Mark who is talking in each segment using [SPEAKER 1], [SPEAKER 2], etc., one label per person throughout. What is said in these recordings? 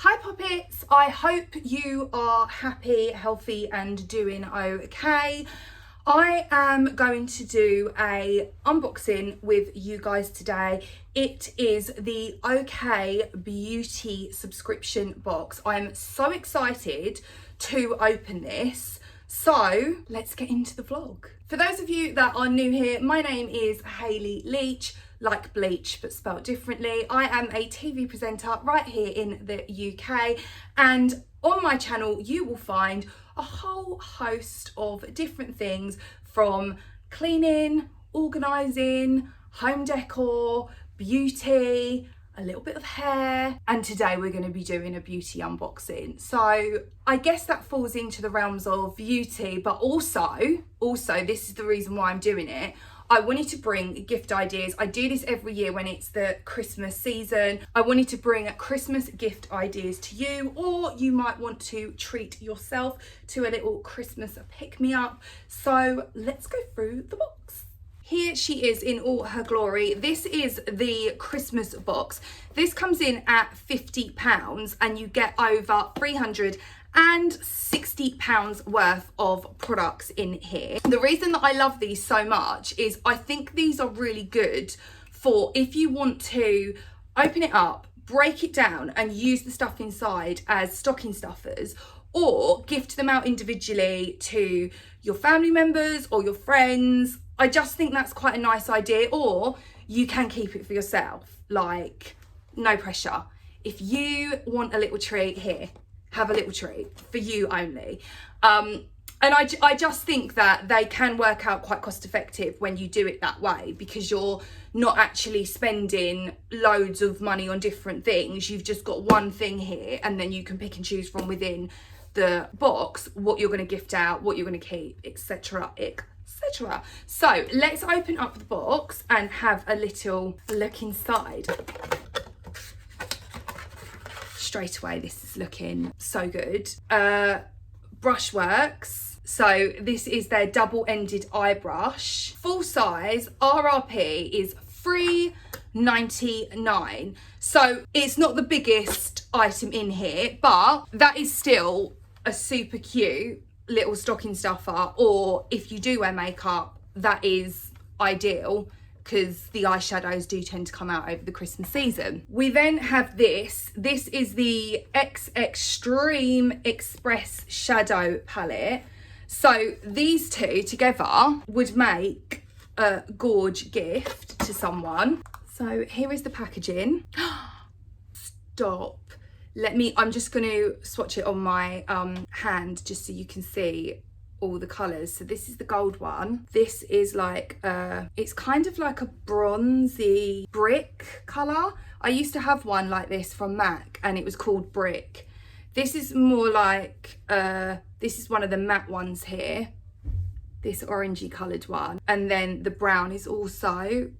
[SPEAKER 1] Hi Poppets, I hope you are happy, healthy and doing okay. I am going to do a unboxing with you guys today. It is the OK Beauty subscription box. I'm so excited to open this. So let's get into the vlog. For those of you that are new here, my name is Hayley Leitch, like bleach but spelled differently. I am a TV presenter right here in the UK, and on my channel you will find a whole host of different things, from cleaning, organising, home decor, beauty, a little bit of hair, and today we're going to be doing a beauty unboxing. So I guess that falls into the realms of beauty, but also this is the reason why I'm doing it. I wanted to bring gift ideas. I do this every year when it's the Christmas season. I wanted to bring Christmas gift ideas to you, or you might want to treat yourself to a little Christmas pick-me-up. So let's go through the box. Here she is in all her glory. This is the Christmas box. This comes in at £50 and you get over £360 worth of products in here. The reason that I love these so much is I think these are really good for if you want to open it up, break it down and use the stuff inside as stocking stuffers, or gift them out individually to your family members or your friends. I just think that's quite a nice idea. Or you can keep it for yourself, like no pressure. If you want a little treat, here, have a little treat for you only. And I just think that they can work out quite cost effective when you do it that way, because you're not actually spending loads of money on different things. You've just got one thing here, and then you can pick and choose from within the box what you're going to gift out, what you're going to keep, etc, etc. So let's open up the box and have a little look inside. Straight away, this is looking so good. Brushworks. So this is their double-ended eye brush. Full size, RRP is $3.99. So it's not the biggest item in here, but that is still a super cute little stocking stuffer. Or if you do wear makeup, that is ideal, because the eyeshadows do tend to come out over the Christmas season. We then have this. This is the X Extreme Express Shadow Palette. So these two together would make a gorge gift to someone. So here is the packaging. Stop. I'm just going to swatch it on my hand just so you can see all the colours. So this is the gold one. This is like it's kind of like a bronzy brick colour. I used to have one like this from MAC and it was called Brick. This is more like this is one of the matte ones here, this orangey coloured one, and then the brown is also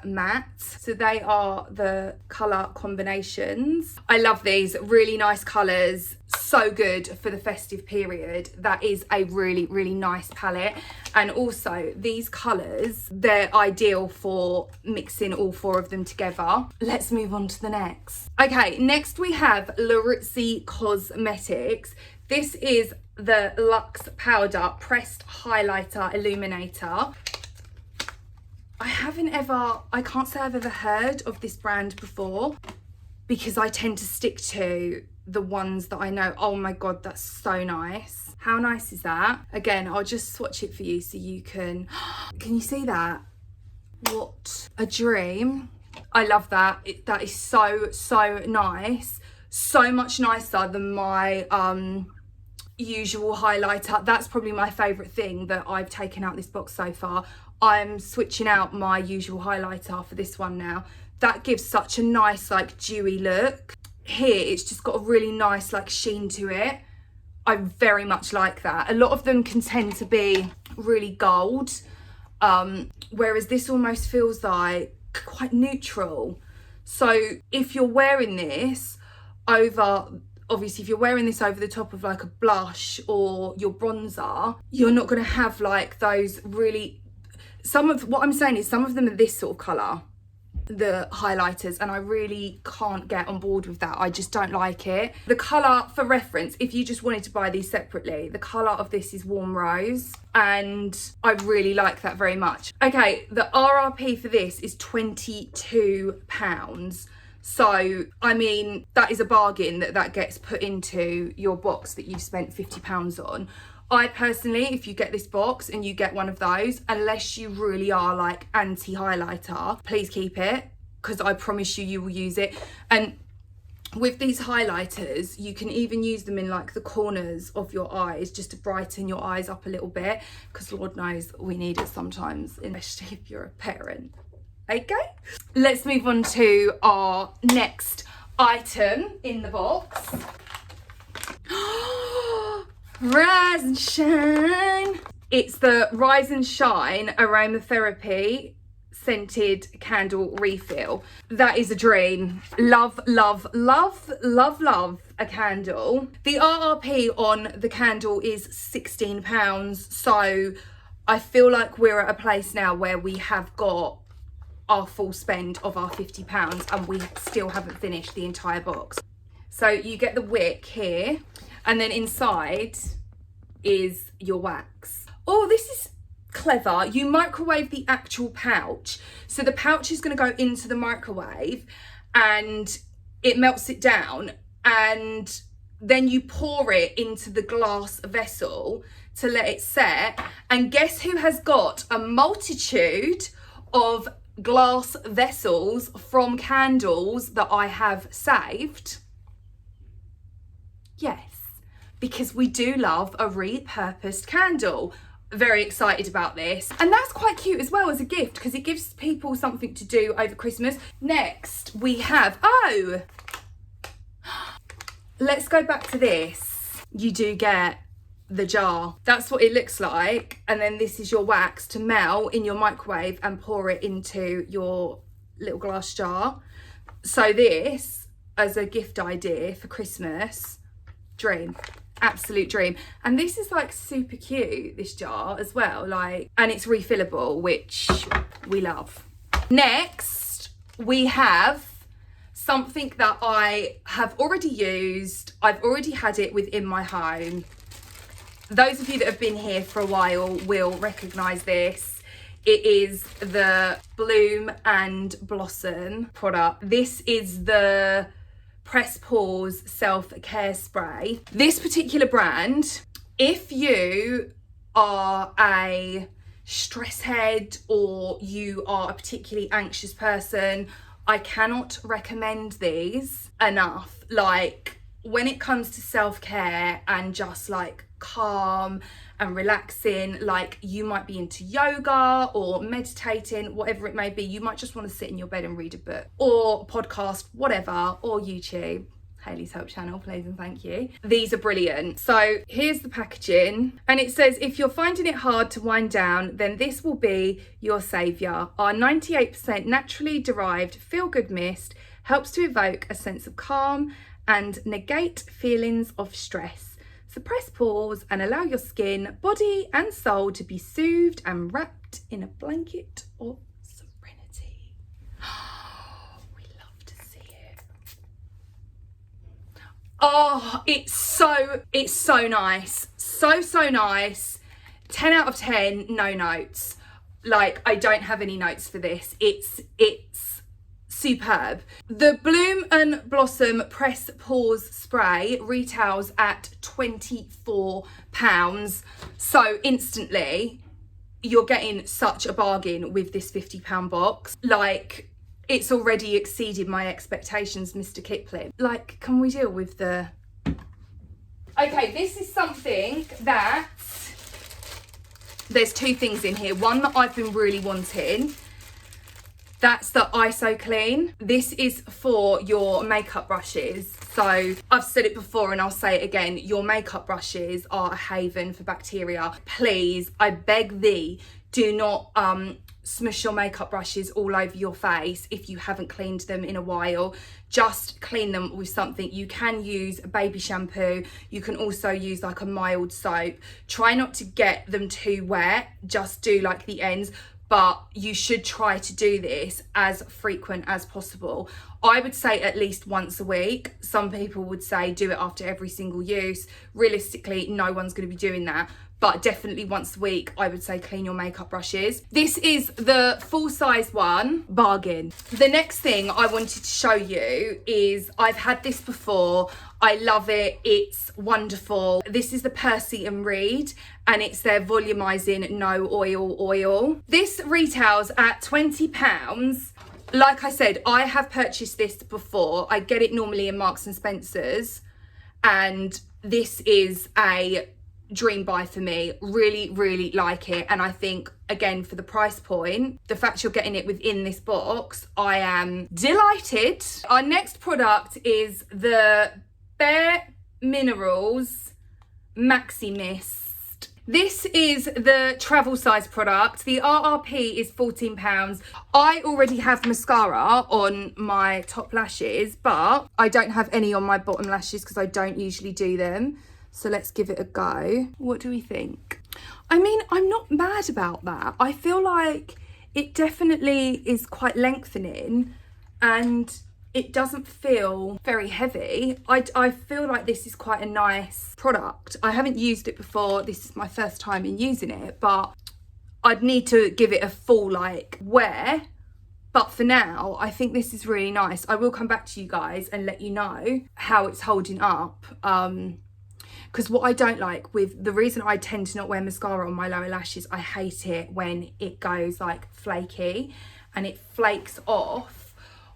[SPEAKER 1] matte. So they are the colour combinations. I love these, really nice colours, so good for the festive period. That is a really, really nice palette. And also these colours, they're ideal for mixing all four of them together. Let's move on to the next. Okay, next we have Larizzi Cosmetics. This is the Luxe Powder Pressed Highlighter Illuminator. I can't say I've ever heard of this brand before, because I tend to stick to the ones that I know. Oh my God, that's so nice. How nice is that? Again, I'll just swatch it for you so you can you see that? What a dream. I love that. That is so nice. So much nicer than my usual highlighter. That's probably my favourite thing that I've taken out this box so far. I'm switching out my usual highlighter for this one now. That gives such a nice like dewy look. Here it's just got a really nice like sheen to it. I very much like that. A lot of them can tend to be really gold, whereas this almost feels like quite neutral. So if you're wearing this over, obviously if you're wearing this over the top of like a blush or your bronzer, you're not going to have like those really, some of what I'm saying is some of them are this sort of colour, the highlighters, and I really can't get on board with that. I just don't like it. The colour, for reference, if you just wanted to buy these separately, the colour of this is warm rose, and I really like that very much. Okay, the RRP for this is £22. So, I mean, that is a bargain that gets put into your box that you've spent £50 on. I personally, if you get this box and you get one of those, unless you really are like anti-highlighter, please keep it, because I promise you will use it. And with these highlighters, you can even use them in like the corners of your eyes just to brighten your eyes up a little bit, because Lord knows we need it sometimes, especially if you're a parent. Okay, let's move on to our next item in the box. Rise and Shine. It's the Rise and Shine Aromatherapy Scented Candle Refill. That is a dream. Love, love, love, love, love a candle. The RRP on the candle is £16. So I feel like we're at a place now where we have got our full spend of our £50 and we still haven't finished the entire box. So you get the wick here, and then inside is your wax. Oh, this is clever. You microwave the actual pouch. So the pouch is going to go into the microwave and it melts it down, and then you pour it into the glass vessel to let it set. And guess who has got a multitude of glass vessels from candles that I have saved? Yes, because we do love a repurposed candle. Very excited about this. And that's quite cute as well as a gift, because it gives people something to do over Christmas. Next we have, oh, let's go back to this. You do get the jar. That's what it looks like. And then this is your wax to melt in your microwave and pour it into your little glass jar. So this, as a gift idea for Christmas, dream. Absolute dream. And this is like super cute, this jar as well, like, and it's refillable, which we love. Next we have something that I have already used. I've already had it within my home. Those of you that have been here for a while will recognise this. It is the Bloom and Blossom product. This is the Press Pause self-care spray. This particular brand, if you are a stress head or you are a particularly anxious person, I cannot recommend these enough. Like, when it comes to self-care and just like calm and relaxing, like you might be into yoga or meditating, whatever it may be, you might just want to sit in your bed and read a book or podcast, whatever, or YouTube. Hayley's Help channel, please and thank you. These are brilliant. So here's the packaging, and it says, if you're finding it hard to wind down, then this will be your saviour. Our 98% naturally derived feel-good mist helps to evoke a sense of calm and negate feelings of stress. Suppress pause and allow your skin, body and soul to be soothed and wrapped in a blanket of serenity. We love to see it. Oh, it's so nice. So nice. 10 out of 10, no notes. Like, I don't have any notes for this. It's superb. The Bloom and Blossom Press Pause Spray retails at £24. So instantly, you're getting such a bargain with this £50 box. Like, it's already exceeded my expectations, Mr. Kipling. Like, can we deal with the... Okay, this is something that... There's two things in here. One that I've been really wanting. That's the ISO Clean. This is for your makeup brushes. So I've said it before and I'll say it again. Your makeup brushes are a haven for bacteria. Please, I beg thee, do not smush your makeup brushes all over your face if you haven't cleaned them in a while. Just clean them with something. You can use baby shampoo. You can also use like a mild soap. Try not to get them too wet. Just do like the ends. but you should try to do this as frequent as possible. I would say at least once a week. Some people would say do it after every single use. Realistically, no one's going to be doing that, but definitely once a week, I would say clean your makeup brushes. This is the full size one, bargain. The next thing I wanted to show you is, I've had this before. I love it, it's wonderful. This is the Percy and Reed, and it's their volumizing no oil. This retails at £20. Like I said, I have purchased this before. I get it normally in Marks and Spencer's, and this is a dream buy for me. Really like it, and I think, again, for the price point, the fact you're getting it within this box, I am delighted. Our next product is the Bare Minerals Maxi Mist. This is the travel size product. The RRP is £14. I already have mascara on my top lashes, but I don't have any on my bottom lashes because I don't usually do them. So let's give it a go. What do we think? I mean, I'm not mad about that. I feel like it definitely is quite lengthening and it doesn't feel very heavy. I feel like this is quite a nice product. I haven't used it before. This is my first time in using it, but I'd need to give it a full wear. But for now, I think this is really nice. I will come back to you guys and let you know how it's holding up. Because what I don't like with, the reason I tend to not wear mascara on my lower lashes, I hate it when it goes flaky and it flakes off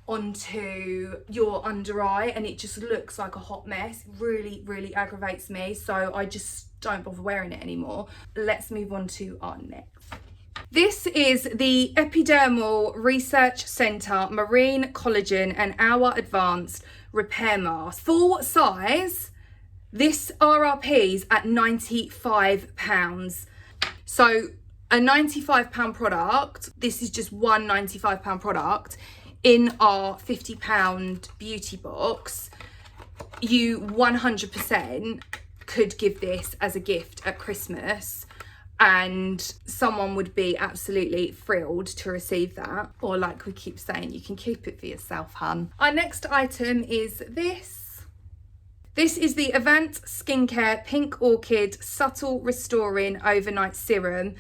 [SPEAKER 1] onto your under eye and it just looks like a hot mess. It really aggravates me, so I just don't bother wearing it anymore. Let's move on to our next. This is the Epidermal Research Centre Marine Collagen and Hour Advanced Repair Mask. Full size, this RRP's at £95. So a £95 product, this is just one £95 product. In our £50 beauty box, you 100% could give this as a gift at Christmas and someone would be absolutely thrilled to receive that. Or like we keep saying, you can keep it for yourself, hun. Our next item is this. This is the Avant Skincare Pink Orchid Subtle Restoring Overnight Serum.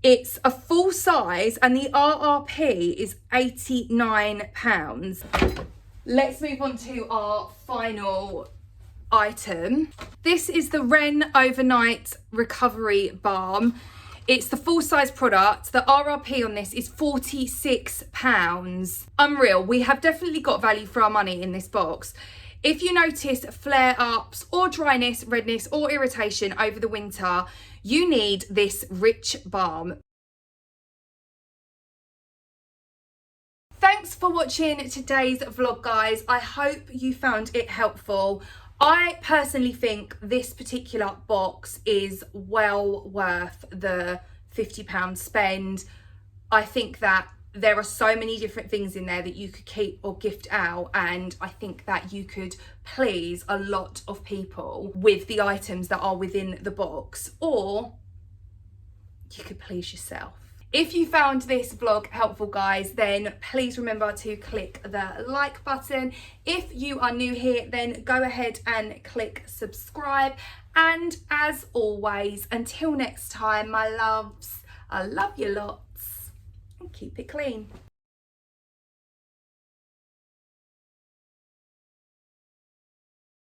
[SPEAKER 1] It's a full size and the RRP is £89. Let's move on to our final item. This is the Ren Overnight Recovery Balm. It's the full size product. The RRP on this is £46. Unreal. We have definitely got value for our money in this box. If you notice flare-ups or dryness, redness or irritation over the winter, you need this rich balm. Thanks for watching today's vlog, guys. I hope you found it helpful. I personally think this particular box is well worth the £50 spend. I think that there are so many different things in there that you could keep or gift out, and I think that you could please a lot of people with the items that are within the box, or you could please yourself. If you found this vlog helpful, guys, then please remember to click the like button. If you are new here, then go ahead and click subscribe. And as always, until next time, my loves, I love you lots and keep it clean.